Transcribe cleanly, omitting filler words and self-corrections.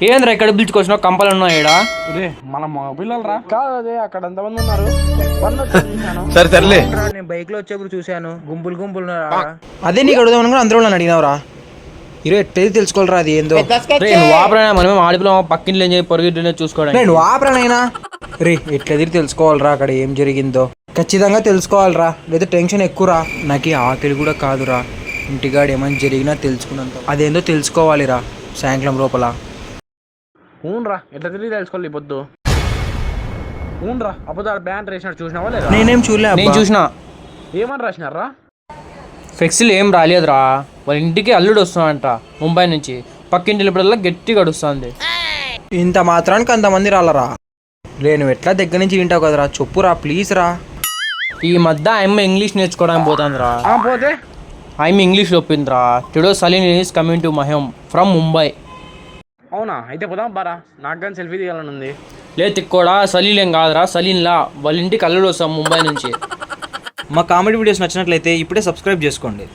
ఏంద్రా ఇక్కడ పిలుచుకొచ్చినావు? కంపలు ఉన్నాయి ఈడ. మన పిల్లలు రా కాదు, అదే అక్కడ ఎంతమంది ఉన్నారు. సరే సర్లే. నేను బైక్ లో వచ్చేప్పుడు చూశాను గుంపులు. అదే నీకు అడుగుదాం అనుకుని అందరూ నన్ను అడిగినావురా. ఈరోజు ఎట్టేది తెలుసుకోవాలరా అది ఏందో. రే నువ్వు ఆపరైనా మనమే ఆడిపోయినా పక్కింట్లో ఏం చేయి పొరుగిట్లో చూసుకోవడానికి. నేను ఆపరానైనా రే ఎట్లెదిరి తెలుసుకోవాలరా అక్కడ ఏం జరిగిందో ఖచ్చితంగా తెలుసుకోవాలరా, లేదా టెన్షన్ ఎక్కువరా. నాకు ఆకలి కూడా కాదురా, ఇంటికాడ ఏమైనా జరిగినా తెలుసుకున్నంత అదేందో తెలుసుకోవాలిరా సాయంత్రం లోపల. ఊన్రా ఎట్లా తిరిగి తెలుసుకోవాలి పొద్దు. ఊన్రా అప్పుడు బ్యాన్ రేసినట్టు చూసినావా లేదా? నేనేం చూడలే. నేను చూసిన ఏమని రాసినారా? ఫ్లెక్సీలు ఏం రాలేదురా. వాళ్ళ ఇంటికి అల్లుడు వస్తున్నాడంట ముంబై నుంచి. పక్కింటి వెళ్ళినప్పుడల్లా గట్టిగా గడుస్తుంది. ఇంత మాత్రానికి అంతమంది రాలరా. నేను ఎట్లా దగ్గర నుంచి వింటావు కదరా, చెప్పురా ప్లీజ్ రా. ఈ మధ్య ఆయమ్మ ఇంగ్లీష్ నేర్చుకోవడానికి పోతుందిరా. పోతే ఆయమ్మ ఇంగ్లీష్ చెప్పిందిరా. టుడే సలీన్ ఈస్ కమింగ్ టు మహం ఫ్రమ్ ముంబై. అవునా? అయితే పోదాం బారా, నాకు కానీ సెల్ఫీ తీయాలని ఉంది. లేదు తిక్కోడా, సలీన్ ఏం కాదురా, సలీన్లా వాళ్ళ ఇంటికి అల్లుడు వస్తాం ముంబై నుంచి. మా కామెడీ వీడియోస్ నచ్చినట్లయితే ఇప్పుడే సబ్స్క్రైబ్ చేసుకోండి.